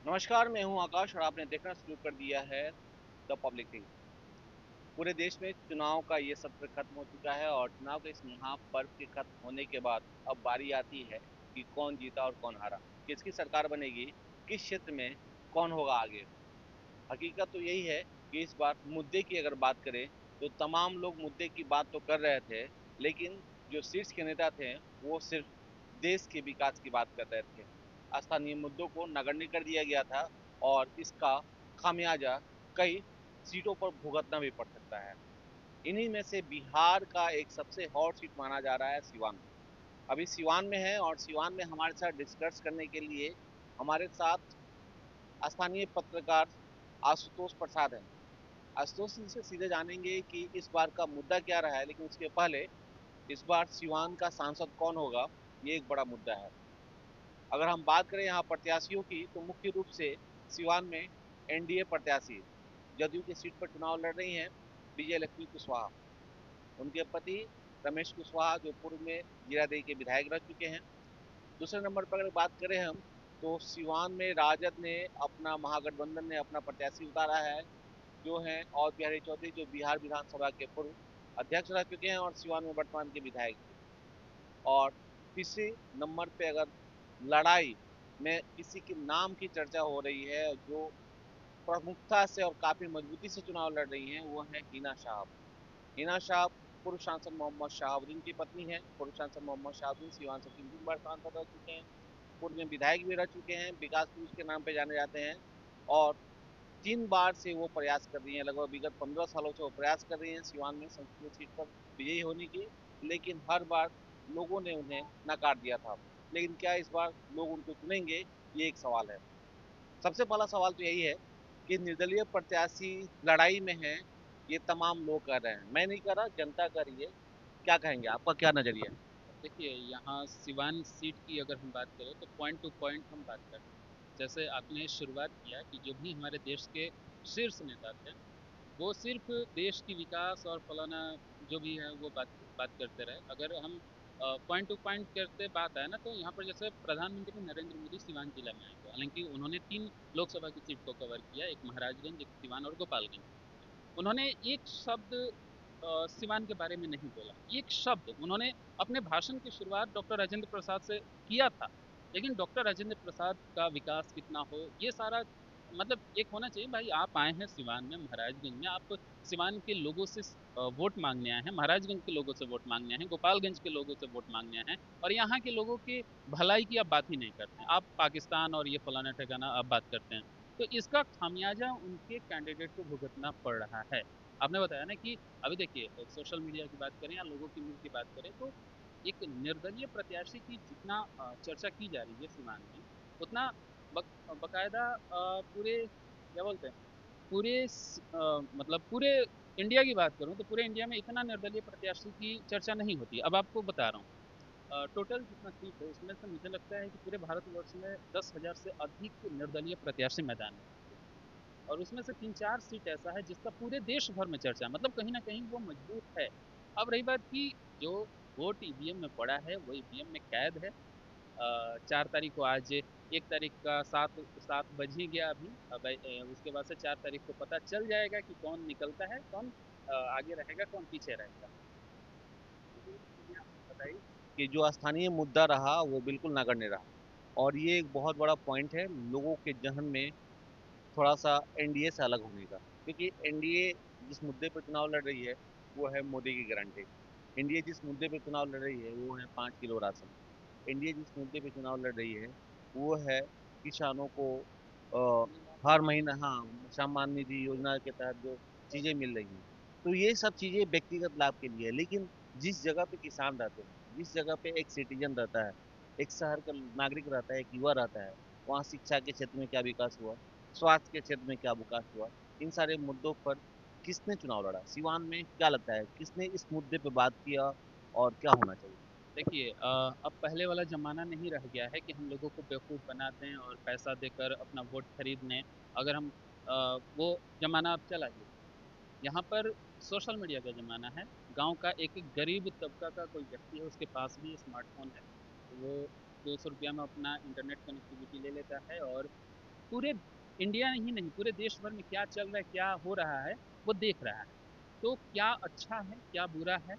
नमस्कार, मैं हूं आकाश और आपने देखना शुरू कर दिया है द पब्लिक टीवी। पूरे देश में चुनाव का ये सत्र खत्म हो चुका है और चुनाव के इस महापर्व के खत्म होने के बाद अब बारी आती है कि कौन जीता और कौन हारा, किसकी सरकार बनेगी, किस क्षेत्र में कौन होगा आगे। हकीकत तो यही है कि इस बार मुद्दे की अगर बात करें तो तमाम लोग मुद्दे की बात तो कर रहे थे, लेकिन जो शीर्ष के नेता थे वो सिर्फ देश के विकास की बात कर रहे थे। स्थानीय मुद्दों को नगण्य कर दिया गया था और इसका खामियाजा कई सीटों पर भुगतना भी पड़ सकता है। इन्हीं में से बिहार का एक सबसे हॉट सीट माना जा रहा है सिवान। अभी सिवान में है और सिवान में हमारे साथ डिस्कस करने के लिए हमारे साथ स्थानीय पत्रकार आशुतोष प्रसाद हैं। आशुतोष जी से सीधे जानेंगे कि इस बार का मुद्दा क्या रहा है, लेकिन उसके पहले इस बार सिवान का सांसद कौन होगा, ये एक बड़ा मुद्दा है। अगर हम बात करें यहाँ प्रत्याशियों की तो मुख्य रूप से सिवान में एनडीए प्रत्याशी जदयू की सीट पर चुनाव लड़ रही हैं विजय लक्ष्मी कुशवाहा। उनके पति रमेश कुशवाहा जो पूर्व में जीरादेई के विधायक रह चुके हैं। दूसरे नंबर पर अगर बात करें हम तो सिवान में राजद ने अपना महागठबंधन ने अपना प्रत्याशी उतारा है, जो हैं और बिहारी चौधरी, जो बिहार विधानसभा के पूर्व अध्यक्ष रह चुके हैं और सिवान में वर्तमान के विधायक थे। और तीसरे नंबर पे अगर लड़ाई में किसी के नाम की चर्चा हो रही है जो प्रमुखता से और काफी मजबूती से चुनाव लड़ रही हैं, वो है हिना शाह। हिना शाह पूर्व सांसद मोहम्मद शहाबुद्दीन की पत्नी है। पूर्व सांसद मोहम्मद शहाबुद्दीन सिवान से 3 बार सांसद रह चुके हैं, पूर्व में विधायक भी रह चुके हैं, विकास पुरुष के नाम पे जाने जाते हैं। और 3 बार से वो प्रयास कर रही हैं, लगभग विगत 15 सालों से वो प्रयास कर रही हैं सिवान में संसदीय सीट पर विजयी होने की, लेकिन हर बार लोगों ने उन्हें नकार दिया था। लेकिन क्या इस बार लोग उनको चुनेंगे, ये एक सवाल है। सबसे पहला सवाल तो यही है कि निर्दलीय प्रत्याशी लड़ाई में है, ये तमाम लोग कर रहे हैं, मैं नहीं कर रहा, जनता कर रही है। क्या कहेंगे, आपका क्या नजरिया है? देखिए, यहाँ सिवान सीट की अगर हम बात करें तो पॉइंट टू पॉइंट हम बात करें। जैसे आपने शुरुआत किया कि जो भी हमारे देश के शीर्ष नेता थे, वो सिर्फ देश की विकास और फलाना जो भी है वो बात बात करते रहे। अगर हम पॉइंट टू पॉइंट करते बात आए ना, तो यहाँ पर जैसे प्रधानमंत्री नरेंद्र मोदी सिवान जिला में आए थे। हालांकि उन्होंने 3 लोकसभा की सीट को कवर किया, एक महाराजगंज, एक सिवान और गोपालगंज। उन्होंने एक शब्द सिवान के बारे में नहीं बोला। एक शब्द उन्होंने अपने भाषण की शुरुआत डॉक्टर राजेंद्र प्रसाद से किया था। लेकिन डॉक्टर राजेंद्र प्रसाद का विकास कितना हो, ये सारा मतलब एक होना चाहिए। भाई, आप आए हैं सिवान में, महाराजगंज में, आप सिवान के लोगों से वोट मांगने आए हैं, महाराजगंज के लोगों से वोट मांगने आए हैं, गोपालगंज के लोगों से वोट मांगने आए हैं, और यहाँ के लोगों की भलाई की आप बात ही नहीं करते हैं। आप पाकिस्तान और ये फलाना ठिकाना आप बात करते हैं। तो इसका खामियाजा उनके कैंडिडेट को भुगतना पड़ रहा है। आपने बताया ना कि अभी देखिए, सोशल मीडिया की बात करें या लोगों की मुंह की बात करें, तो एक निर्दलीय प्रत्याशी की जितना चर्चा की जा रही है सिवान में, उतना बकायदा पूरे क्या बोलते हैं, मतलब पूरे इंडिया की बात करूं तो पूरे इंडिया में इतना निर्दलीय प्रत्याशी की चर्चा नहीं होती। अब आपको बता रहा हूँ, टोटल जितना सीट है उसमें से मुझे लगता है कि पूरे भारतवर्ष में 10,000 से अधिक निर्दलीय प्रत्याशी मैदान में हैं। और उसमें से 3-4 सीट ऐसा है जिसका पूरे देश भर में चर्चा है, मतलब कहीं ना कहीं वो मजबूत है। अब रही बात की जो वोट ईवीएम में पड़ा है वो ईवीएम में कैद है। 4 तारीख को, आज 1 तारीख का 7 बज ही गया अभी। अब उसके बाद से 4 तारीख को पता चल जाएगा कि कौन निकलता है, कौन आगे रहेगा, कौन पीछे रहेगा। बताइए कि जो स्थानीय मुद्दा रहा वो बिल्कुल नगण्य रहा, और ये एक बहुत बड़ा पॉइंट है लोगों के जहन में थोड़ा सा एनडीए से अलग होने का। क्योंकि एनडीए जिस मुद्दे पर चुनाव लड़ रही है वो है मोदी की गारंटी। एनडीए जिस मुद्दे पे चुनाव लड़ रही है वो है 5 किलो राशन। एनडीए जिस मुद्दे पे चुनाव लड़ रही है वो है किसानों को हर महीना, हाँ, सम्मान निधि योजना के तहत जो चीजें मिल रही हैं। तो ये सब चीजें व्यक्तिगत लाभ के लिए है, लेकिन जिस जगह पे किसान रहते हैं, जिस जगह पे एक सिटीजन रहता है, एक शहर का नागरिक रहता है, एक युवा रहता है, वहाँ शिक्षा के क्षेत्र में क्या विकास हुआ, स्वास्थ्य के क्षेत्र में क्या विकास हुआ, इन सारे मुद्दों पर किसने चुनाव लड़ा, सिवान में क्या लगता है किसने इस मुद्दे पे बात किया और क्या होना चाहिए? देखिए, अब पहले वाला ज़माना नहीं रह गया है कि हम लोगों को बेवकूफ़ बना दें और पैसा देकर अपना वोट खरीद लें। अगर हम वो ज़माना अब चला गया। यहाँ पर सोशल मीडिया का ज़माना है। गांव का एक एक गरीब तबका का कोई व्यक्ति है, उसके पास भी स्मार्टफोन है, तो वो 200 रुपया में अपना इंटरनेट कनेक्टिविटी ले लेता है और पूरे इंडिया ही नहीं, पूरे देश भर में क्या चल रहा है, क्या हो रहा है, वो देख रहा है। तो क्या अच्छा है, क्या बुरा है?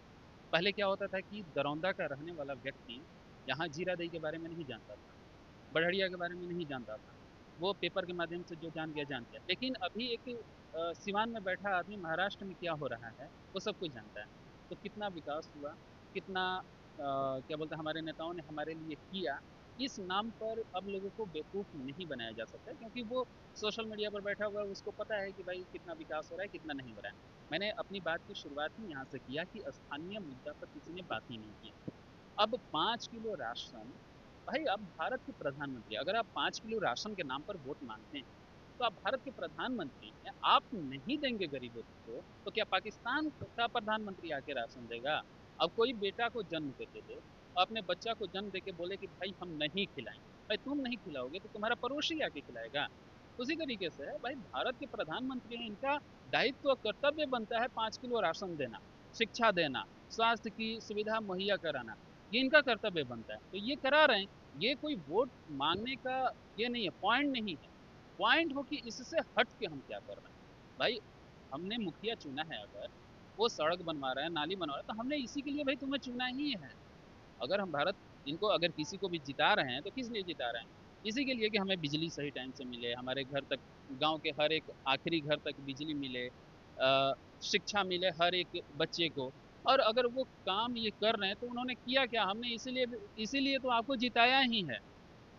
पहले क्या होता था कि दरौंदा का रहने वाला व्यक्ति यहाँ जीरादेई के बारे में नहीं जानता था, बढ़िया के बारे में नहीं जानता था। वो पेपर के माध्यम से जो जान गया जान गया। लेकिन अभी एक सिवान में बैठा आदमी महाराष्ट्र में क्या हो रहा है वो सब कुछ जानता है। तो कितना विकास हुआ, कितना क्या बोलते हैं हमारे नेताओं ने हमारे लिए किया, इस नाम पर अब लोगों को बेवकूफ़ नहीं बनाया जा सकता, क्योंकि वो सोशल मीडिया पर बैठा हुआ है, उसको पता है कि भाई कितना विकास हो रहा है, कितना नहीं हो रहा है। मैंने अपनी बात की शुरुआत ही यहाँ से किया कि स्थानीय मुद्दा पर किसी ने बात ही नहीं की। अब 5 किलो राशन, भाई आप भारत के प्रधानमंत्री, अगर आप 5 किलो राशन के नाम पर वोट मांगते हैं तो आप भारत के प्रधानमंत्री हैं, आप नहीं देंगे गरीबों को तो क्या पाकिस्तान का प्रधानमंत्री आके राशन देगा? अब कोई बेटा को जन्म देके दे, अपने बच्चा को जन्म देके बोले कि भाई हम नहीं खिलाएंगे, भाई तुम नहीं खिलाओगे तो तुम्हारा पड़ोसी आके खिलाएगा। उसी तरीके से भाई भारत के प्रधानमंत्री हैं, इनका दायित्व और कर्तव्य बनता है 5 किलो राशन देना, शिक्षा देना, स्वास्थ्य की सुविधा मुहैया कराना, ये इनका कर्तव्य बनता है, तो ये करा रहे हैं। ये कोई वोट मांगने का ये नहीं है, पॉइंट नहीं है। पॉइंट हो कि इससे हट के हम क्या कर रहे हैं। भाई हमने मुखिया चुना है, अगर वो सड़क बनवा रहा है, नाली बनवा रहा है, तो हमने इसी के लिए भाई तुम्हें चुना ही है। अगर हम भारत, इनको अगर किसी को भी जिता रहे हैं तो किस लिए जिता रहे हैं? इसी के लिए कि हमें बिजली सही टाइम से मिले, हमारे घर तक, गांव के हर एक आखिरी घर तक बिजली मिले, शिक्षा मिले हर एक बच्चे को। और अगर वो काम ये कर रहे हैं तो उन्होंने किया क्या, हमने इसीलिए इसीलिए तो आपको जिताया ही है।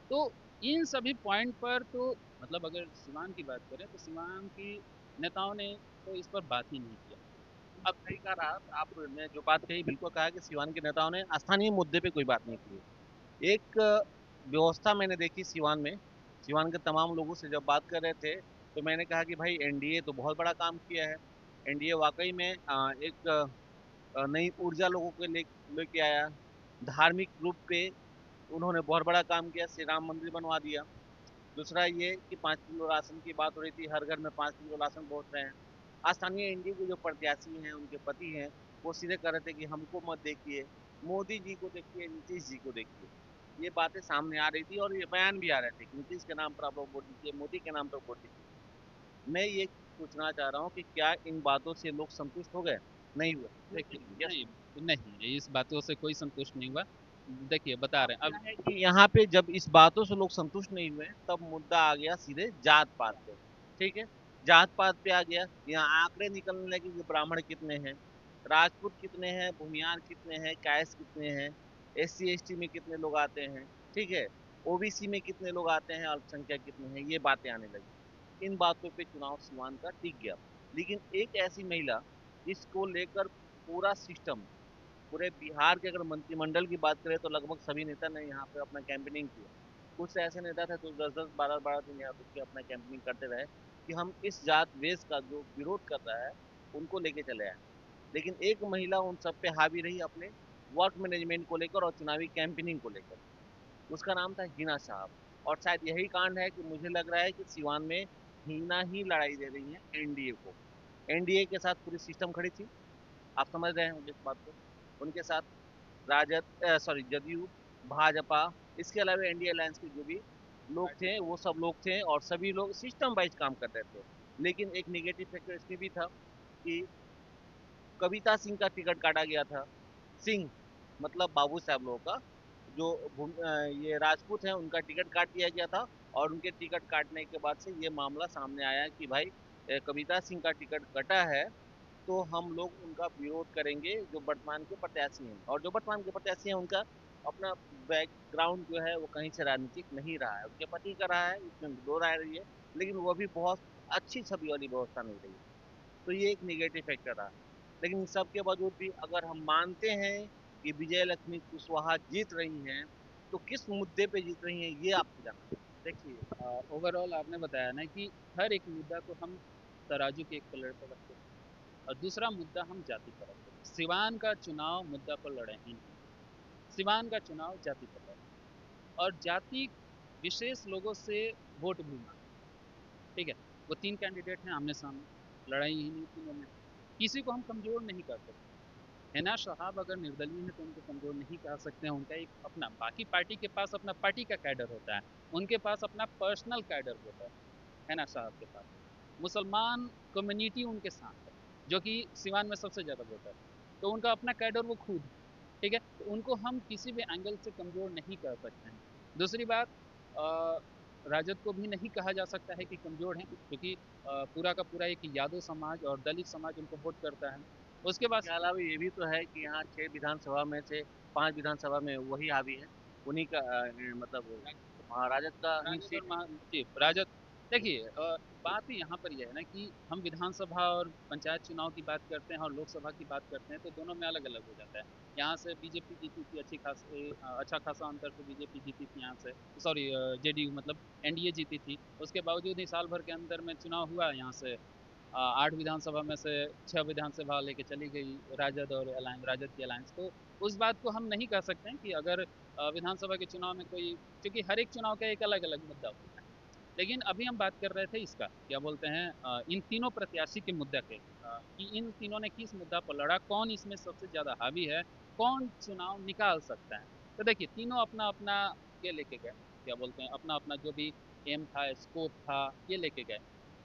तो इन सभी पॉइंट पर तो मतलब अगर सिवान की बात करें तो सिवान की नेताओं ने तो इस पर बात ही नहीं किया। अब सही कहा, आपने जो बात कही बिल्कुल कहा कि सिवान के नेताओं ने स्थानीय मुद्दे पे कोई बात नहीं की। एक व्यवस्था मैंने देखी सिवान में। सिवान के तमाम लोगों से जब बात कर रहे थे तो मैंने कहा कि भाई एनडीए तो बहुत बड़ा काम किया है। एनडीए वाकई में एक नई ऊर्जा लोगों को लेके आया। धार्मिक रूप पे उन्होंने बहुत बड़ा काम किया, श्री राम मंदिर बनवा दिया। दूसरा ये कि 5 किलो राशन की बात हो रही थी, हर घर में 5 किलो राशन पहुंच रहे हैं। स्थानीय एनडीए के जो प्रत्याशी हैं, उनके पति हैं, वो सीधे कह रहे थे कि हमको मत देखिए, मोदी जी को देखिए, नीतीश जी को देखिए। ये बातें सामने आ रही थी और ये बयान भी आ रहे थे कि नीतीश के नाम पर आप लोग वोट दीजिए, मोदी के नाम पर वोट दीजिए। मैं ये पूछना चाह रहा हूँ कि क्या इन बातों से लोग संतुष्ट हो गए? नहीं हुए। देखिए, यस। नहीं, नहीं, इस बातों से कोई संतुष्ट नहीं हुआ। देखिए बता अब रहे हैं क्या अब। है कि यहाँ पे जब इस बातों से लोग संतुष्ट नहीं हुए, तब मुद्दा आ गया सीधे जात पात पे। ठीक है, जात पात पे आ गया। यहाँ आंकड़े निकलने लगे कि ब्राह्मण कितने हैं, राजपूत कितने हैं, भूमियार कितने हैं, कैस कितने हैं, एससी एसटी में कितने लोग आते हैं, ठीक है, ओबीसी में कितने लोग आते हैं, अल्पसंख्यक कितने हैं, ये बातें आने लगी। इन बातों पे चुनाव सिवान का टिक गया। लेकिन एक ऐसी महिला जिसको लेकर पूरा सिस्टम, पूरे बिहार के अगर मंत्रिमंडल की बात करें तो लगभग सभी नेता ने यहाँ पे अपना कैंपेनिंग किया। कुछ ऐसे नेता थे जो 10-10 12-12 दिन यहाँ रुक के अपना कैंपेनिंग करते रहे कि हम इस जात वेश का जो विरोध कर रहा है उनको लेके चले आए। लेकिन एक महिला उन सब पे हावी रही अपने वर्क मैनेजमेंट को लेकर और चुनावी कैंपेनिंग को लेकर। उसका नाम था हिना साहब। और शायद यही कांड है कि मुझे लग रहा है कि सिवान में हिना ही लड़ाई दे रही है एनडीए को। एनडीए के साथ पूरी सिस्टम खड़ी थी, आप समझ रहे होंगे इस बात को। उनके साथ राजद, सॉरी, जदयू, भाजपा, इसके अलावा एनडीए अलायंस के जो भी लोग थे वो सब लोग थे और सभी लोग सिस्टम वाइज काम कर रहे थे। लेकिन एक निगेटिव फैक्टर इसमें भी था कि कविता सिंह का टिकट काटा गया था। सिंह मतलब बाबू साहब लोगों का, जो ये राजपूत हैं, उनका टिकट काट दिया गया था। और उनके टिकट काटने के बाद से ये मामला सामने आया कि भाई कविता सिंह का टिकट कटा है, तो हम लोग उनका विरोध करेंगे जो वर्तमान के प्रत्याशी हैं। और जो वर्तमान के प्रत्याशी हैं उनका अपना बैकग्राउंड जो है वो कहीं से राजनीतिक नहीं रहा है, उनके पति का रहा है, इसमें दो राय रही है। लेकिन वो भी बहुत अच्छी छवि वाली व्यवस्था नहीं रही। तो ये एक निगेटिव फैक्टर रहा। लेकिन इन सब के बावजूद भी अगर हम मानते हैं कि विजय लक्ष्मी कुशवाहा जीत रही हैं, तो किस मुद्दे पे जीत रही हैं ये आपसे जानना है। देखिए, ओवरऑल आपने बताया ना कि हर एक मुद्दा को हम तराजू के एक पलड़े पर रखते हैं और दूसरा मुद्दा हम जाति पर रखते हैं। सिवान का चुनाव मुद्दा पर लड़े ही नहीं, सिवान का चुनाव जाति पर लड़े और जाति विशेष लोगों से वोट भी मांगे। ठीक है, वो 3 कैंडिडेट हैं आमने सामने, लड़ाई ही नहीं तीनों में। किसी को हम कमजोर नहीं कर सकते। हिना साहब अगर निर्दलीय है तो उनको कमजोर नहीं कह सकते हैं, उनका एक अपना, बाकी पार्टी के पास अपना पार्टी का कैडर होता है, उनके पास अपना पर्सनल कैडर होता है। हैना साहब के पास, मुसलमान कम्युनिटी उनके साथ है, जो कि सिवान में सबसे ज़्यादा वोटर है। तो उनका अपना कैडर वो खुद है, ठीक है? तो उनको हम किसी भी एंगल से कमज़ोर नहीं कर सकते हैं। दूसरी बात, अ, राजद को भी नहीं कहा जा सकता है कि कमज़ोर हैं, क्योंकि पूरा का पूरा एक यादव समाज और दलित समाज उनको वोट करता है। उसके बाद इसके अलावा ये भी तो है कि यहाँ 6 विधानसभा में से 5 विधानसभा में वही हावी है, उन्हीं का मतलब राजद का ही राजद और सीट है। जी, राजद, देखिए, बात ही यहाँ पर यह है ना कि हम विधानसभा और पंचायत चुनाव की बात करते हैं और लोकसभा की बात करते हैं, तो दोनों में अलग अलग हो जाता है। यहाँ से बीजेपी जीती थी, अच्छा खासा अंतर से बीजेपी जीती थी यहाँ से, सॉरी, जेडीयू मतलब एनडीए जीती थी। उसके बावजूद ही साल भर के अंदर में चुनाव हुआ यहाँ से, 8 विधानसभा में से 6 विधानसभा लेके चली गई राजद और अलायंस, राजद की अलायंस। तो उस बात को हम नहीं कह सकते हैं कि अगर विधानसभा के चुनाव में कोई, क्योंकि हर एक चुनाव का एक अलग अलग मुद्दा होता है। लेकिन अभी हम बात कर रहे थे इसका, क्या बोलते हैं, इन तीनों प्रत्याशी के मुद्दे पे, कि इन तीनों ने किस मुद्दा पर लड़ा, कौन इसमें सबसे ज्यादा हावी है, कौन चुनाव निकाल सकता है। तो देखिए, तीनों अपना अपना ये लेके गए, क्या बोलते हैं, अपना अपना जो भी एम था, स्कोप था, ये लेके गए।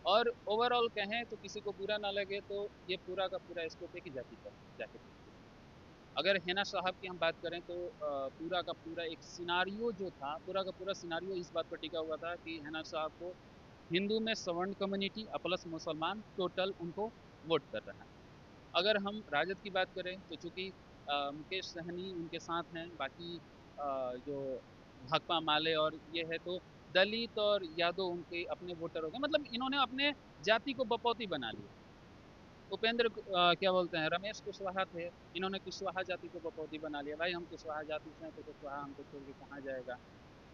और ओवरऑल कहें तो किसी को बुरा ना लगे, तो ये पूरा का पूरा स्कोप एक ही जाति पर जाके टिका। अगर हेना साहब की हम बात करें तो पूरा का पूरा एक सिनारियो जो था, पूरा का पूरा सिनारियो इस बात पर टिका हुआ था कि हेना साहब को हिंदू में सवर्ण कम्युनिटी प्लस मुसलमान टोटल उनको वोट कर रहा है। अगर हम राजद की बात करें तो चूंकि मुकेश सहनी उनके साथ हैं, बाकी जो भाकपा माले और ये है, तो दलित और यादव उनके अपने वोटर हो गए, मतलब इन्होंने अपने जाति को बपौती बना लिया। क्या बोलते हैं, रमेश कुशवाहा थे, इन्होंने कुशवाहा जाति को बपौती बना लिया, भाई हम कुशवाहा जाति से हैं तो कुशवाहा हमको छोड़ के कहाँ जाएगा।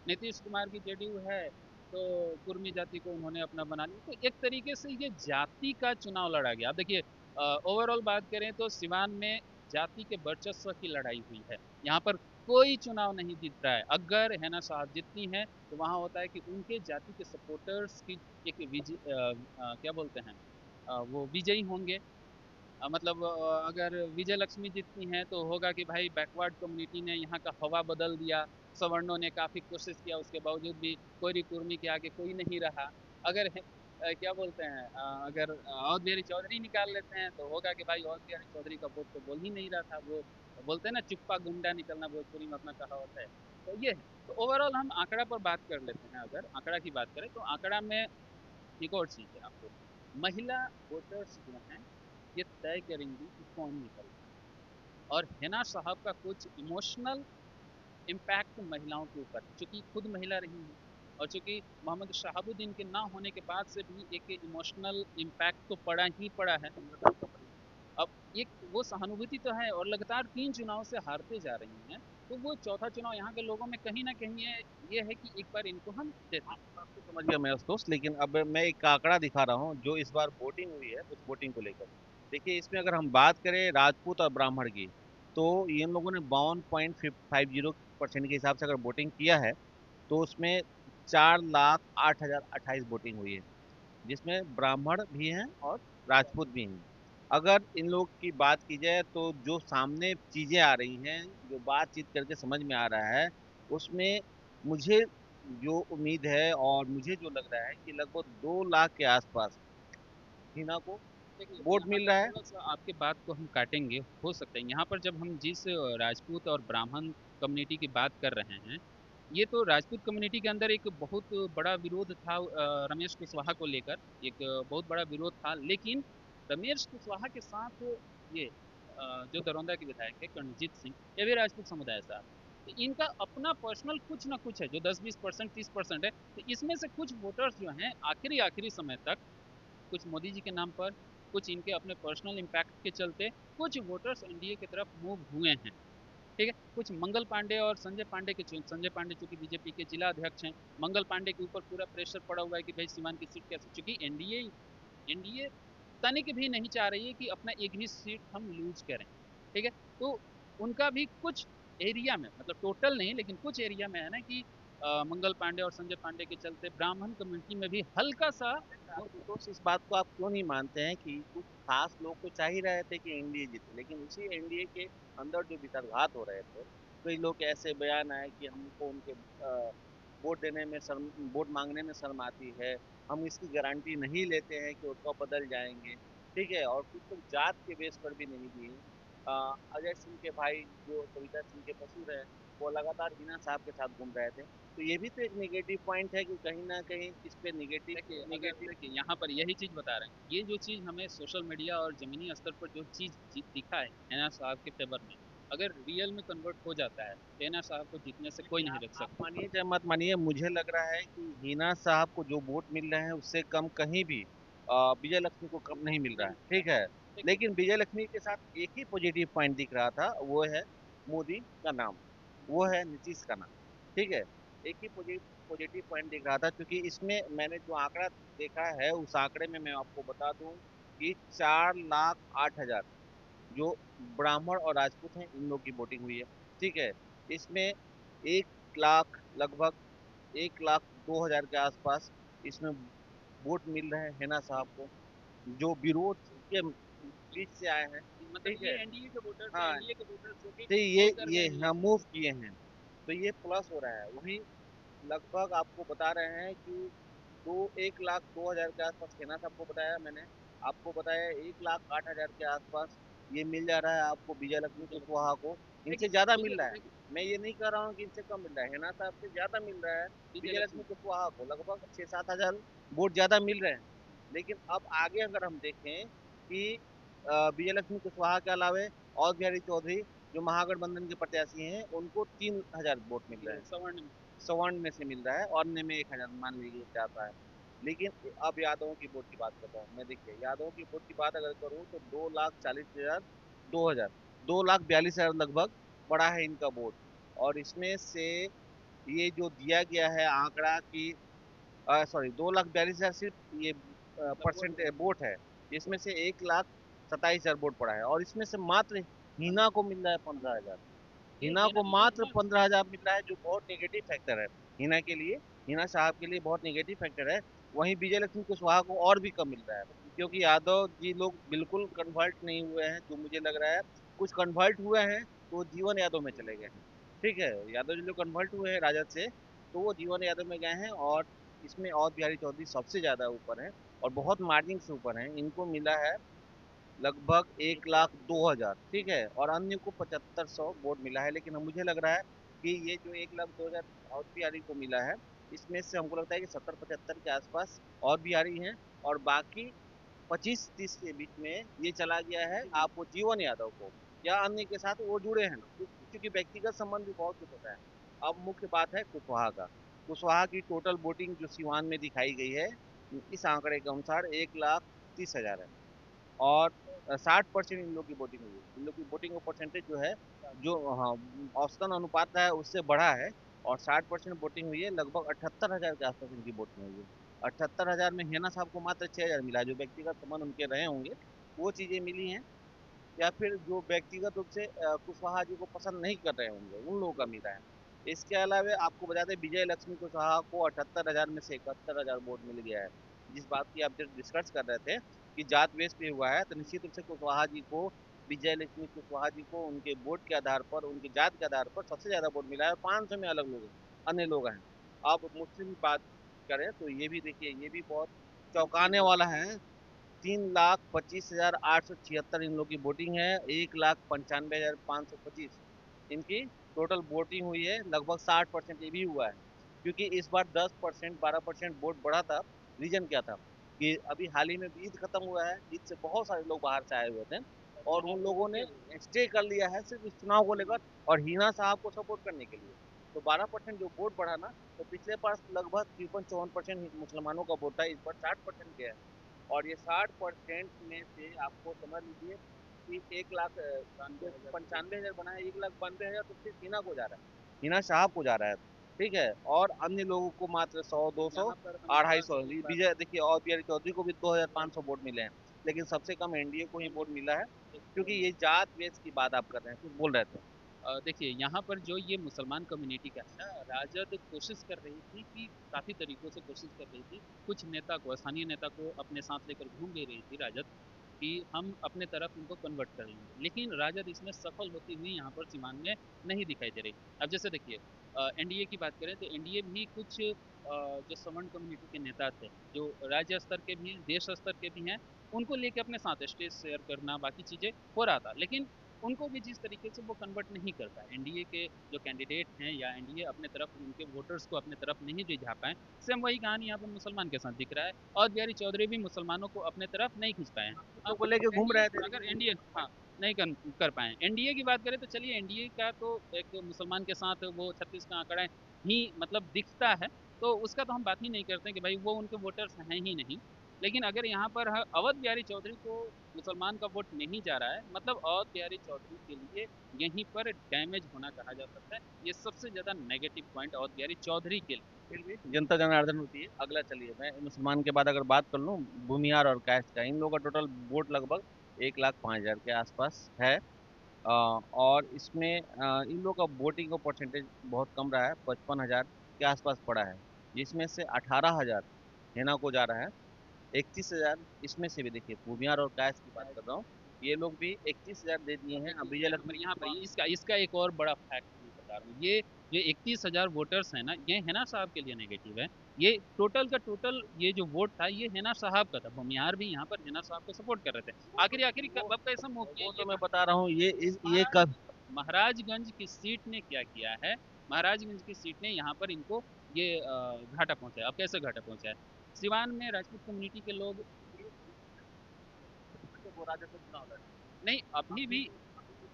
नीतीश कुमार की जेडीयू है, तो कुर्मी जाति को उन्होंने अपना बना लिया। तो एक तरीके से ये जाति का चुनाव लड़ा गया। अब देखिए, ओवरऑल बात करें तो सिवान में जाति के वर्चस्व की लड़ाई हुई है। यहाँ पर कोई चुनाव नहीं जीत रहा है। अगर है ना साहब जितनी है, तो वहाँ होता है कि उनके जाति के सपोर्टर्स की एक क्या बोलते हैं, वो विजयी होंगे। मतलब अगर विजय लक्ष्मी जितनी है तो होगा कि भाई बैकवर्ड कम्युनिटी ने यहाँ का हवा बदल दिया, सवर्णों ने काफी कोशिश किया, उसके बावजूद भी कोई कुर्मी के आगे कोई नहीं रहा। अगर क्या बोलते हैं, अगर औध बिहारी चौधरी निकाल लेते हैं तो होगा कि भाई औध बिहारी चौधरी का वोट तो बोल ही नहीं रहा था। वो बोलते हैं ना, चुप्पा गुंडा निकलना, भोजपुरी में अपना कहावत है। तो ये है। तो ओवरऑल हम आंकड़ा पर बात कर लेते हैं। अगर आंकड़ा की बात करें तो आंकड़ा में एक और चीज है आपको, महिला वोटर्स जो हैं ये तय करेंगी कि कौन निकल रहा है। और हिना साहब का कुछ इमोशनल इम्पैक्ट महिलाओं के ऊपर है, चूंकि खुद महिला रही हैं, और चूंकि मोहम्मद शहाबुद्दीन के ना होने के बाद से भी एक इमोशनल इम्पैक्ट तो पड़ा ही पड़ा है। अब एक वो सहानुभूति तो है, और लगातार 3 चुनाव से हारते जा रही हैं, तो वो चौथा चुनाव यहाँ के लोगों में कहीं ना कहीं है, ये है कि एक बार इनको हम देते हैं। बात तो समझ गया मैं दोस्त, लेकिन अब मैं एक आंकड़ा दिखा रहा हूँ जो इस बार वोटिंग हुई है उस वोटिंग को लेकर। देखिए, इसमें अगर हम बात करें राजपूत और ब्राह्मण की, तो इन लोगों ने 52.50% के हिसाब से अगर वोटिंग किया है, तो उसमें 4,08,028 वोटिंग हुई है, जिसमें ब्राह्मण भी हैं और राजपूत भी हैं। अगर इन लोग की बात की जाए तो जो सामने चीजें आ रही हैं, जो बातचीत करके समझ में आ रहा है, उसमें मुझे जो उम्मीद है और मुझे जो लग रहा है कि लगभग 2 लाख के आसपास हिना को देखिए, वोट यहाँ मिल पर रहा है। थोड़ा सा आपके बात को हम काटेंगे, हो सकता है यहाँ पर जब हम जिस राजपूत और ब्राह्मण कम्युनिटी की बात कर रहे हैं, ये तो राजपूत कम्युनिटी के अंदर एक बहुत बड़ा विरोध था, रमेश कुशवाहा को लेकर एक बहुत बड़ा विरोध था। लेकिन रमेश कुशवाहा के साथ ये जो दरौंदा के विधायक है कर्णजीत सिंह, ये भी राजपूत समुदाय से आते हैं। तो इनका अपना पर्सनल कुछ ना कुछ है, जो 10-20%, 30% है। तो इसमें से कुछ वोटर्स जो हैं आखिरी आखिरी समय तक, कुछ मोदी जी के नाम पर, कुछ इनके अपने पर्सनल इम्पैक्ट के चलते, कुछ वोटर्स एनडीए की तरफ मूव हुए हैं। ठीक है, कुछ मंगल पांडे और संजय पांडे के, संजय पांडे चूंकि बीजेपी के जिला अध्यक्ष हैं, मंगल पांडे के ऊपर पूरा प्रेशर पड़ा हुआ है कि भाई सीमान की सीट कैसे, चूंकि एनडीए एनडीए तनिक भी नहीं चाह रही है कि अपना एक भी सीट हम लूज करें। ठीक है, तो उनका भी कुछ एरिया में, मतलब टोटल नहीं लेकिन कुछ एरिया में है ना कि मंगल पांडे और संजय पांडे के चलते ब्राह्मण कम्युनिटी में भी हल्का सा आशुतोष, इस बात को आप क्यों नहीं मानते हैं कि कुछ खास लोग तो चाह ही रहे थे कि एनडीए जीते, लेकिन उसी एनडीए के अंदर जो विचारघात हो रहे थे, कई लोग के ऐसे बयान आए कि हमको उनके वोट देने में शर्म, वोट मांगने में शर्म आती है। हम इसकी गारंटी नहीं लेते हैं कि वो कब बदल जाएंगे। ठीक है, और कुछ लोग जात के बेस पर भी नहीं दिए। अजय सिंह के भाई जो कविता सिंह के ससुर है, वो लगातार हिना साहब के साथ घूम रहे थे। तो ये भी तो एक नेगेटिव पॉइंट है कि कहीं ना कहीं इस पे देखिए नेगेटिव अगर नेगेटिव। देखिए यहाँ पर यही चीज़ बता रहे हैं, ये जो चीज़ हमें सोशल मीडिया और ज़मीनी स्तर पर जो चीज़ दिखा है हैना साहब के फेवर में, अगर रियल में कन्वर्ट हो जाता है तो हैना साहब को जीतने से कोई देखिए, नहीं आप रोक सकता। मानिए चाहे मत मानिए, मुझे लग रहा है कि हिना साहब को जो वोट मिल रहे हैं उससे कम कहीं भी विजय लक्ष्मी को कम नहीं मिल रहा नहीं है। मिलता ठीक है, है। देखिए लेकिन विजय लक्ष्मी के साथ एक ही पॉजिटिव पॉइंट दिख रहा था, वो है मोदी का नाम, वो है नीतीश का नाम। ठीक है, एक ही पॉजिटिव पॉइंट दिख रहा था, क्योंकि इसमें मैंने जो आंकड़ा देखा है उस आंकड़े में मैं आपको बता दूं कि 4,08,000 जो ब्राह्मण और राजपूत हैं इन लोग की वोटिंग हुई है। ठीक है, इसमें 1 लाख लगभग 1,02,000 के आसपास इसमें वोट मिल रहे हैं हेना साहब को, जो विरोध के बीच से आए हैं। मतलब ठीक ये है, एनडीए के वोटर्स हैं, हाँ, एनडीए के वोटर्स जो कि तो मूव कर रहे ये हैं हाँ यहाँ मूव किए हैं, तो ये प्लस हो रहा है। वहीं लगभग आपको बता रहे हैं कि 1,02,000 के आसपास हेना साहब को बताया मैंने, आपको बताया 1,08,000 के आसपास ये मिल जा रहा है आपको विजय लक्ष्मी से। कुशवाहा को। देखिए इनसे ज्यादा विजय मिल रहा है, देखिए मैं ये नहीं कह रहा हूँ कि इनसे कम मिल रहा है, हेना साहब से ज्यादा मिल रहा है विजय विजय लक्ष्मी लक्ष्मी। कुशवाहा को, लगभग 6-7 हजार वोट ज्यादा मिल रहे हैं। लेकिन अब आगे अगर हम देखें कि विजय लक्ष्मी कुशवाहा के अलावे और बिहारी चौधरी जो महागठबंधन के प्रत्याशी हैं उनको 3,000 वोट मिल रहे ये हैं, सवर्ण। सवर्ण में से मिल रहा है, और अन्य में 1,000 मान लीजिए जाता है। लेकिन अब यादवों की वोट की बात करता हूँ मैं। देखिए, यादवों की वोट की बात अगर करूँ तो 2,40,000, 2,000, 2,42,000 लगभग पड़ा है इनका वोट। और इसमें से ये जो दिया गया है आंकड़ा कि सॉरी, 2,42,000 सिर्फ ये मतलब वोट परसेंट है। वोट है, जिसमें से 1,27,000 वोट पड़ा है, और इसमें से मात्र हिना को मिल रहा है 15,000। ये हिना है को ना, ये मात्र है। 15,000 मिल रहा है, जो बहुत नेगेटिव फैक्टर है हिना के लिए, हिना साहब के लिए बहुत नेगेटिव फैक्टर है। वहीं विजय लक्ष्मी कुशवाहा को और भी कम मिल रहा है, क्योंकि यादव जी लोग बिल्कुल कन्वर्ट नहीं हुए हैं, जो मुझे लग रहा है। कुछ कन्वर्ट हुए हैं तो वो जीवन यादव में चले गए हैं। ठीक है, यादव जी लोग कन्वर्ट हुए हैं राजद से, तो वो जीवन यादव में गए हैं। और इसमें और बिहारी चौधरी सबसे ज्यादा ऊपर है, और बहुत मार्जिन से ऊपर है, इनको मिला है लगभग 1,02,000। ठीक है, और अन्य को 7,500 वोट मिला है। लेकिन मुझे लग रहा है कि ये जो 1,02,000 और बिहारी को मिला है, इसमें से हमको लगता है कि 70-75 के आसपास और बिहारी हैं, और बाकी 25-30 के बीच में ये चला गया है आपको जीवन यादव को, या अन्य के साथ वो जुड़े हैं लोग, क्योंकि व्यक्तिगत संबंध भी बहुत कुछ होता है। अब मुख्य बात है कुशवाहा का। कुशवाहा की टोटल वोटिंग जो सिवान में दिखाई गई है, इस आंकड़े के अनुसार 1,30,000 है, और 60% इन लोग की वोटिंग हुई है। इन लोग की वोटिंग का परसेंटेज जो है, जो हाँ औसतन अनुपात है उससे बढ़ा है, और 60% वोटिंग हुई है, लगभग 78,000 के आसपास इनकी वोटिंग हुई है। 78,000 में हेना साहब को मात्र 6,000 मिला, जो व्यक्तिगत संबंध उनके रहे होंगे वो चीजें मिली हैं, या फिर जो व्यक्तिगत रूप से कुशवाहा जी को पसंद नहीं कर रहे होंगे उन लोगों का मिला है। इसके अलावा आपको बता दें, विजय लक्ष्मी कुशवाहा को 78,000 में से 71,000 वोट मिल गया है। जिस बात की आप जब डिस्कस कर रहे थे कि जात बेस पे हुआ है, तो निश्चित रूप से कुशवाहा जी को, विजय लक्ष्मी कुशवाहा जी को उनके वोट के आधार पर, उनकी जात के आधार पर सबसे ज्यादा वोट मिला है। 500 में अलग लोग हैं, अन्य लोग हैं। अब मुस्लिम की बात करें तो ये भी देखिए, ये भी बहुत चौंकाने वाला है। 3,25,876 इन लोग की वोटिंग है, 1,95,525 इनकी टोटल वोटिंग हुई है। लगभग 60% ये भी हुआ है, क्योंकि इस बार 10%, 12% वोट बढ़ा था। रीजन क्या था कि अभी हाल ही में ईद खत्म हुआ है, ईद से बहुत सारे लोग बाहर से आए हुए थे, और यहाँ उन पर लोगों ने देखिए स्टे कर लिया है सिर्फ इस चुनाव को लेकर, और हिना साहब को सपोर्ट करने के लिए। तो 12% जो वोट बढ़ा ना, तो पिछले बार लगभग 53-54% मुसलमानों का वोट था, इस बार 60% गया है। और ये 60% में से आपको समझ लीजिए कि 1,00,000 जो 92,000 के करीब। 95,000 बना है, 1,92,000 तो सिर्फ हिना को जा रहा है, हिना साहब को जा रहा है। ठीक है, और अन्य लोगों को मात्र 100-200, यहाँ पर हम थोड़ा 250 सा एक बात विजय देखिए, और बिहारी चौधरी को भी 2,500 वोट मिले हैं। लेकिन सबसे कम एनडीए को ही वोट मिला है, क्योंकि ये जात वेद की बात आप कर रहे हैं, कुछ बोल रहे थे। देखिए यहाँ पर जो ये मुसलमान कम्युनिटी का है ना, राजद कोशिश कर रही थी कि काफी तरीकों से कोशिश कर रही थी, कुछ नेता को, स्थानीय नेता को अपने साथ लेकर घूम भी रही थी राजद, कि हम अपने तरफ इनको कन्वर्ट कर लेंगे, लेकिन राजद इसमें सफल होती हुई यहाँ पर सीमांत में नहीं दिखाई दे रही। अब जैसे देखिए, एनडीए की बात करें तो एनडीए भी कुछ जो सवर्ण कम्युनिटी के नेता थे, जो राज्य स्तर के भी हैं, देश स्तर के भी हैं, उनको लेके अपने साथ स्टेज शेयर करना, बाकी चीजें हो रहा था, लेकिन उनको भी जिस तरीके से वो कन्वर्ट नहीं कर पाए, एनडीए के जो कैंडिडेट हैं या एनडीए अपने तरफ उनके वोटर्स को अपने तरफ नहीं रिझा पाए। सेम वही कहानी यहाँ पर मुसलमान के साथ दिख रहा है, और बिहारी चौधरी भी मुसलमानों को अपने तरफ नहीं खींच पाए हैं। तो अब को लेके घूम एनडीए, रहे थे अगर लेकिन एनडीए, हाँ, नहीं कर पाए। एनडीए की बात करें तो चलिए, एनडीए का तो एक मुसलमान के साथ वो 36 का आंकड़ा ही मतलब दिखता है, तो उसका तो हम बात ही नहीं करते कि भाई वो उनके वोटर्स हैं ही नहीं। लेकिन अगर यहाँ पर अवध बिहारी चौधरी को मुसलमान का वोट नहीं जा रहा है, मतलब अवध बिहारी चौधरी के लिए यहीं पर डैमेज होना कहा जा सकता है। ये सबसे ज्यादा नेगेटिव पॉइंट अवध बिहारी चौधरी के लिए। फिर भी जनता जनार्दन होती है। अगला चलिए, मैं मुसलमान के बाद अगर बात कर लूँ, भूमिहार और कैस्ट का, इन लोगों का टोटल वोट लगभग 1,05,000 के आसपास है। और इसमें इन लोगों का वोटिंग का परसेंटेज बहुत कम रहा है, 55,000 के आसपास पड़ा है, जिसमें से 18,000 हेना को जा रहा है। 31,000 इसमें से भी, देखिए भूमिहार और कैस्ट की बात कर रहा हूँ, ये लोग भी 31,000 दे दिए अब हैं। अब देखिए, विजय यहाँ लक्ष्मी पर यहाँ पर कुशवाहा, इसका इसका एक और बड़ा फैक्ट मैं बता रहा हूँ। ये जो 31,000 वोटर्स है ना, ये हैना साहब के लिए नेगेटिव है। ये टोटल का टोटल ये जो वोट था, ये हैना साहब का था। भूमिहार भी यहाँ पर हैना साहब को सपोर्ट कर रहे थे। वो तो आखिरी आखिरी वो कब कैसा मूव किया वो ये तो मैं कहानी। बता रहा हूँ, ये महाराज कब। महाराजगंज की सीट ने क्या किया है, महाराजगंज की सीट ने यहाँ पर इनको ये घाटा पहुंचाया। अब कैसे घाटा पहुंचाया, सिवान में राजपूत कम्युनिटी के लोग, वो राजद से चुनाव लड़े, नहीं अभी अभी भी भी अभी भी,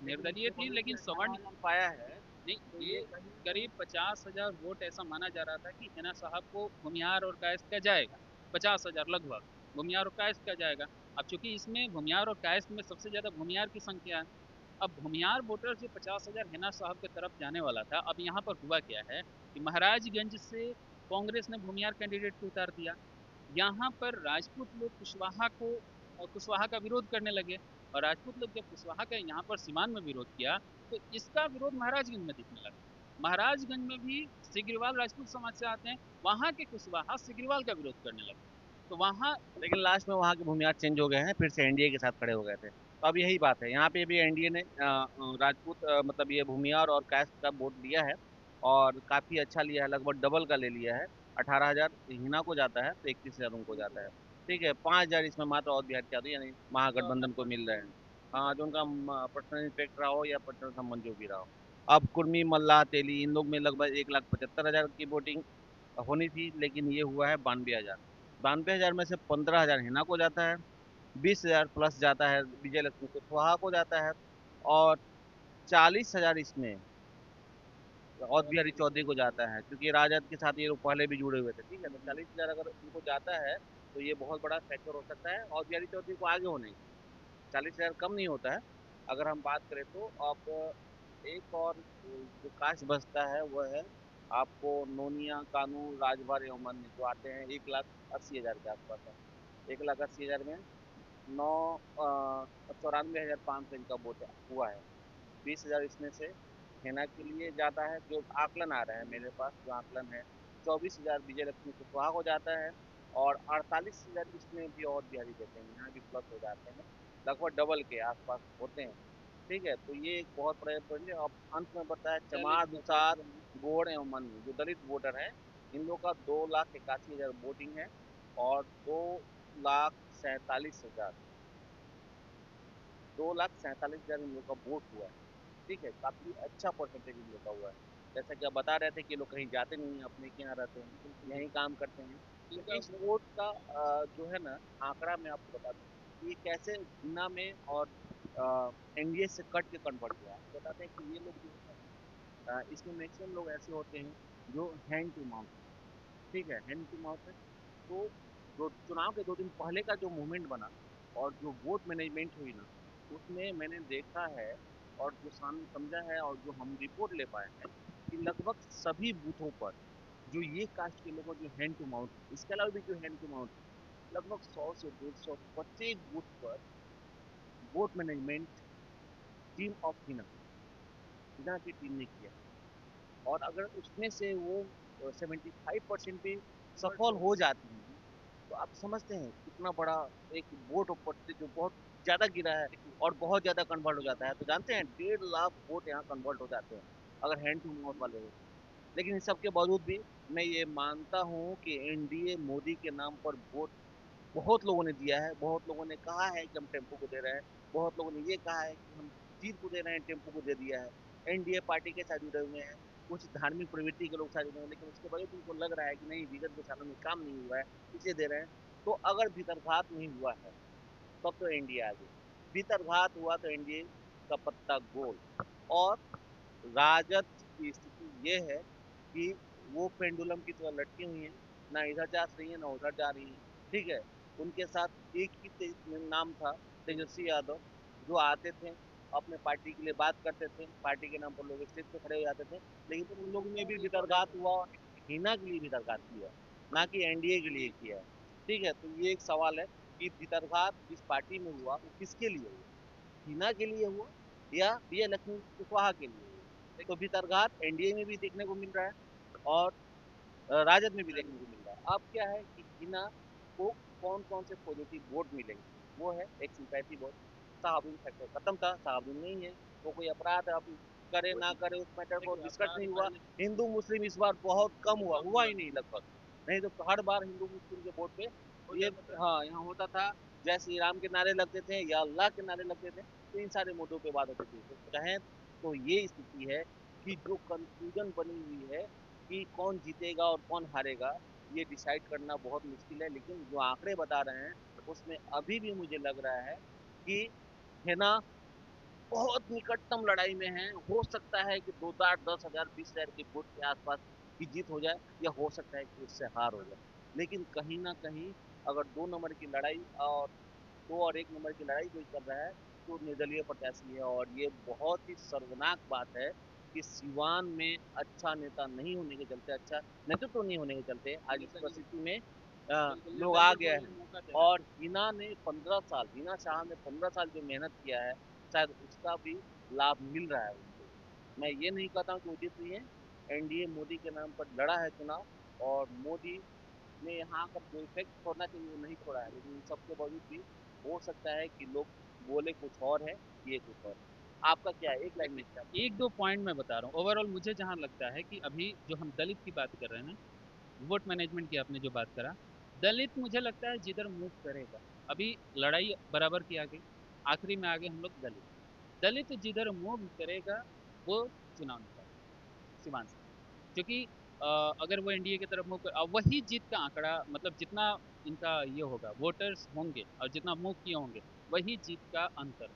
लेकिन निर्दलीय इससे थी, बड़ी लेकिन अठारह सवर्ण, हजार पाया है। नहीं, तो ये ये कहीं ना कहीं, करीब 50,000 वोट ऐसा माना जा रहा था कि हिना साहब को भूमिहार और कायस्थ का जाएगा। 50,000 लगभग भूमिहार और कायस्थ का जाएगा। अब चूंकि इसमें भूमिहार और कायस्थ में सबसे ज्यादा भूमिहार की संख्या है, अब भूमिहार वोटर जो 50,000 हिना साहब की तरफ जाने वाला था, अब यहाँ पर हुआ क्या है कि महाराजगंज से कांग्रेस ने भूमिहार कैंडिडेट को उतार दिया। यहाँ पर राजपूत लोग कुशवाहा को, कुशवाहा का विरोध करने लगे, और राजपूत लोग जब कुशवाहा का यहाँ पर सीमान में विरोध किया, तो इसका विरोध महाराजगंज में दिखने लगा। महाराजगंज में भी सिग्रीवाल राजपूत समाज से आते हैं, वहां के कुशवाहा सिग्रीवाल का विरोध करने लगे, तो वहां, लेकिन लास्ट में वहाँ के भूमिहार चेंज हो गए हैं, फिर से एनडीए के साथ खड़े हो गए थे। तो अब यही बात है, यहाँ पे भी एनडीए ने राजपूत मतलब ये भूमिहार और कास्ट का वोट लिया है, और काफी अच्छा लिया है, लगभग डबल का ले लिया है। 18,000 हिना को जाता है, तो 31,000 उनको जाता है। ठीक है, 5,000 इसमें मात्र और बिहार के आते यानी महागठबंधन को मिल रहे हैं। हाँ, जो उनका पर्सनल इन्फेक्ट रहा हो या पर्सनल संबंध जो भी रहा हो। अब कुर्मी, मल्लाह, तेली, इन लोग में लगभग 1,75,000 की वोटिंग होनी थी, लेकिन ये हुआ है 92,000। 92,000 में से 15,000 हिना को जाता है, 20,000 प्लस जाता है विजय लक्ष्मी कुशवाहा को जाता है, और 40,000 इसमें और बिहारी चौधरी को जाता है, क्योंकि राजद के साथ ये लोग पहले भी जुड़े हुए थे। ठीक है, तो 40,000 अगर उनको जाता है, तो ये बहुत बड़ा फैक्टर हो सकता है और बिहारी चौधरी को आगे होने का। 40,000 कम नहीं होता है। अगर हम बात करें तो अब एक और जो कास्ट बचता है वह है आपको नोनिया, कानू, राजभर एवं अन्य, जो आते हैं 1,80,000 के आसपास है। 1,80,000 में 94,500 इनका वोट हुआ है। 20,000 इसमें से सेना के लिए जाता है, जो आकलन आ रहा है मेरे पास, जो आकलन है 24,000 विजय लक्ष्मी कुशवाहा को जाता है, और 48,000 इसमें भी और बिहारी देते हैं, यहाँ भी प्लस हो जाते हैं, लगभग डबल के आसपास होते हैं। ठीक है, तो ये एक बहुत बड़ा पॉइंट है। अब अंत में बताया चलिए, चमार, दुसार, गोड़ एवं मन्नू, जो दलित वोटर हैं, इन लोग का 2,81,000 वोटिंग है, और 2,47,000, 2,47,000 इन लोग का वोट हुआ है। ठीक है, काफी अच्छा परसेंटेज इन लोग का हुआ है। जैसा कि आप बता रहे थे कि ये लोग कहीं जाते नहीं हैं, अपने के यहाँ रहते हैं, यहीं काम करते हैं। तो इनका इस वोट का जो है ना, आंकड़ा मैं आपको बता दूं कि कैसे हिना में और एनडीए से कट के कन्वर्ट हुआ है। बताते हैं कि ये लोग जो होते हैं, इसमें मैक्सिमम लोग ऐसे होते हैं जो हैंड टू माउथ है। ठीक है, हैंड टू माउथ है। तो जो चुनाव के 2 दिन पहले का जो मूवमेंट बना और जो वोट मैनेजमेंट हुई ना, उसमें मैंने देखा है और जो सामने समझा है और जो हम रिपोर्ट ले पाए हैं कि लगभग सभी बूथों पर जो ये कास्ट के लोगों जो हैंड टू माउथ है, इसके अलावा भी जो हैंड टू माउथ है, लगभग 100 से 150 प्रत्येक बूथ पर vote management team of Hina, Hina की टीम ने किया। और अगर उसमें से वो 75% भी सफल हो जाती हैं, तो आप समझते हैं कितना बड़ा एक वोट ऊपर से जो बहुत ज्यादा गिरा है देखिए, और बहुत ज्यादा कन्वर्ट हो ये जाता है, तो जानते हैं 1.5 लाख वोट यहाँ कन्वर्ट हो जाते हैं अगर हैंड टू माउथ वाले हो। लेकिन इन सब के बावजूद भी मैं ये मानता हूँ कि एनडीए मोदी के नाम पर वोट बहुत लोगों ने दिया है, बहुत लोगों ने कहा है कि हम टेम्पो को दे रहे हैं, बहुत लोगों ने ये कहा है कि हम जीत को दे रहे हैं, टेम्पो को दे दिया है। एनडीए पार्टी के साथ जुड़े हुए हैं, कुछ धार्मिक प्रवृत्ति के लोग साथ जुड़े हुए हैं, लेकिन उसके बावजूद उनको लग रहा है कि नहीं, विगत के सालों में काम नहीं हुआ है, इसलिए दे रहे हैं। तो अगर भीतरघात नहीं हुआ है तब तो एनडीए आ गई, भीतरघात हुआ तो एनडीए का पत्ता गोल। और राजद की स्थिति ये है कि वो पेंडुलम की तरह लटकी हुई है, ना इधर जा रही है ना उधर जा रही है। ठीक है, उनके साथ एक ही नाम था, तेजस्वी यादव, जो आते थे अपने पार्टी के लिए बात करते थे, पार्टी के नाम पर लोग स्टेज पे खड़े हो जाते थे, लेकिन उन लोगों ने भी विदर्घात हुआ और हिना के लिए विदर्घात किया, ना कि एनडीए के लिए किया है। ठीक है, तो ये एक सवाल है कि विदर्घात जिस पार्टी में हुआ वो किसके लिए हुआ, हिना के लिए हुआ या विजय लक्ष्मी कुशवाहा के लिए हुआ। तो भितरघात एनडीए में भी देखने को मिल रहा है और राजद में भी देखने को मिल रहा है। अब क्या है कि हिना को कौन कौन से पॉजिटिव वोट मिलेंगे, वो है एक सिंपैथी वोट। शाहबुद्दीन फैक्टर खत्म था, शाहबुद्दीन नहीं है, वो कोई अपराध अब करे ना करे उस मैटर को देखिए डिस्कस अपराध नहीं हुआ। पहले हिंदू मुस्लिम इस बार बहुत कम हुआ, हुआ ही नहीं लगभग, नहीं तो हर बार हिंदू मुस्लिम के वोट पे हो ये, जाता था। हाँ यहाँ होता था, जय श्री राम के नारे लगते थे या अल्लाह के नारे लगते थे, तो इन सारे मुद्दों पे बात होती थी। तो कहें तो ये स्थिति है कि जो कंफ्यूजन बनी हुई है कि कौन जीतेगा और कौन हारेगा, ये डिसाइड करना बहुत मुश्किल है। लेकिन जो आंकड़े बता रहे हैं उसमें अभी भी मुझे लग रहा है कि है ना, बहुत निकटतम लड़ाई में है। हो सकता है कि 2,000 10,000 20,000 के वोट के आसपास की जीत हो जाए, या हो सकता है कि उससे हार हो जाए। लेकिन कहीं ना कहीं अगर 2 नंबर की लड़ाई और 2 और 1 नंबर की लड़ाई कोई कर रहा है तो निर्दलीय प्रत्याशी है। और ये बहुत ही शर्मनाक बात है कि सिवान में अच्छा नेता नहीं होने के चलते, अच्छा नेतृत्व तो नहीं होने के चलते आज इस निर्दलीय, परिस्थिति में बिल्कुल लोग आ निर्दलीय गए को ही हैं। मौका दे रहा है। और हिना शाह ने 15 साल जो मेहनत किया है, शायद उसका भी लाभ मिल रहा है उनको। मैं ये नहीं कहता हूँ कि वो जीत रही है, एनडीए मोदी के नाम पर लड़ा है चुनाव, और मोदी ने यहाँ का जो इफेक्ट छोड़ना चाहिए वो नहीं छोड़ा है, लेकिन इन सबके बावजूद भी हो सकता है कि लोग बोले कुछ और है, ये कुछ और है। आपका क्या है, एक लाइन में क्या? देखिए एक दो पॉइंट मैं बता रहा हूँ, ओवरऑल मुझे जहाँ लगता है कि अभी जो हम दलित की बात कर रहे हैं ना, वोट मैनेजमेंट की आपने जो बात करा, दलित मुझे लगता है जिधर मूव करेगा, अभी लड़ाई बराबर की आ गई, आखिरी में आगे हम लोग दलित, दलित जिधर मूव करेगा वो चुनाव निकालेगा सीमांत से। क्योंकि अगर वो एनडीए की तरफ मूव कर, वही जीत का आंकड़ा, मतलब जितना इनका ये होगा वोटर्स होंगे और जितना मूव किए होंगे, वही जीत का अंतर,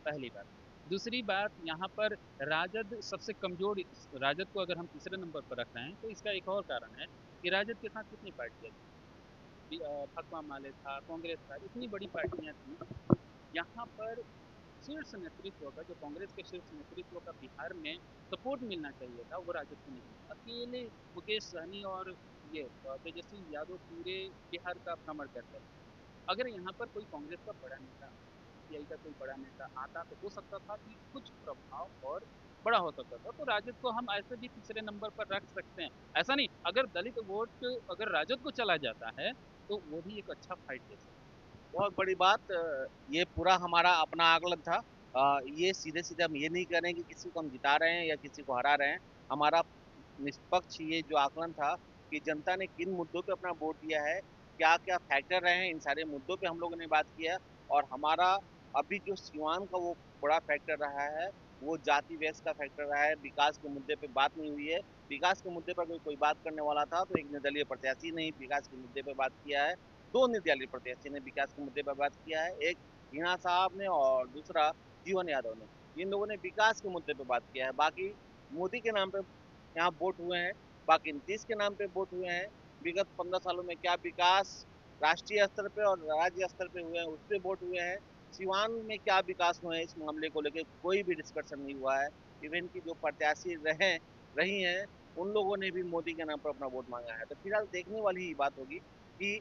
पहली बात। दूसरी बात यहाँ पर राजद सबसे कमजोर, राजद को अगर हम तीसरे नंबर पर रख रहे हैं तो इसका एक और कारण है कि राजद के साथ कितनी पार्टियां थी, भाकपा माले था, कांग्रेस था, इतनी बड़ी पार्टियां थी। यहाँ पर शीर्ष नेतृत्व का, जो कांग्रेस के शीर्ष नेतृत्व का बिहार में सपोर्ट मिलना चाहिए था, वो राजद को नहीं मिला। अकेले मुकेश सहनी और ये तेजस्वी यादव पूरे बिहार का भ्रमण करते हैं। अगर यहाँ पर कोई कांग्रेस का बड़ा नेता, सीपीआई का कोई बड़ा नेता आता तो हो सकता था कि कुछ प्रभाव और बड़ा हो सकता था, तो राजद को हम ऐसे भी तीसरे नंबर पर रख सकते हैं। ऐसा नहीं, अगर दलित वोट अगर राजद को चला जाता है तो वो भी एक अच्छा फाइट दे सकता बहुत बड़ी बात, ये पूरा हमारा अपना आकलन था। ये सीधे सीधे हम ये नहीं कह रहे हैं कि किसी को हम जिता रहे हैं या किसी को हरा रहे हैं। हमारा निष्पक्ष ये जो आकलन था कि जनता ने किन मुद्दों पे अपना वोट दिया है, क्या क्या फैक्टर रहे हैं, इन सारे मुद्दों पे हम लोगों ने बात किया। और हमारा अभी जो सिवान का वो बड़ा फैक्टर रहा है, वो जाति व्यस्त का फैक्टर रहा है, विकास के मुद्दे पे बात नहीं हुई है। विकास के मुद्दे पर कोई बात करने वाला था तो एक निर्दलीय प्रत्याशी ने विकास के मुद्दे पे बात किया है, 2 निर्दलीय प्रत्याशी ने विकास के मुद्दे पर बात किया है, एक हिना साहब ने और दूसरा जीवन यादव ने। इन लोगों ने विकास के मुद्दे पे बात किया है। बाकी मोदी के नाम पे यहाँ वोट हुए हैं, बाकी नीतीश के नाम पे वोट हुए हैं। विगत 15 सालों में क्या विकास राष्ट्रीय स्तर पे और राज्य स्तर पे हुए हैं उस पर वोट हुए हैं। सिवान में क्या विकास हुए हैं इस मामले को लेकर कोई भी डिस्कशन नहीं हुआ है। इवन की जो प्रत्याशी रहे रही हैं, उन लोगों ने भी मोदी के नाम पर अपना वोट मांगा है। तो फिलहाल देखने वाली ही बात होगी कि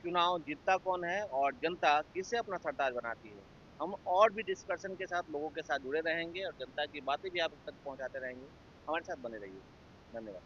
चुनाव जीतता कौन है और जनता किसे अपना सरताज बनाती है। हम और भी डिस्कशन के साथ लोगों के साथ जुड़े रहेंगे और जनता की बातें भी आप तक पहुंचाते रहेंगे। हमारे साथ बने रहिए। धन्यवाद।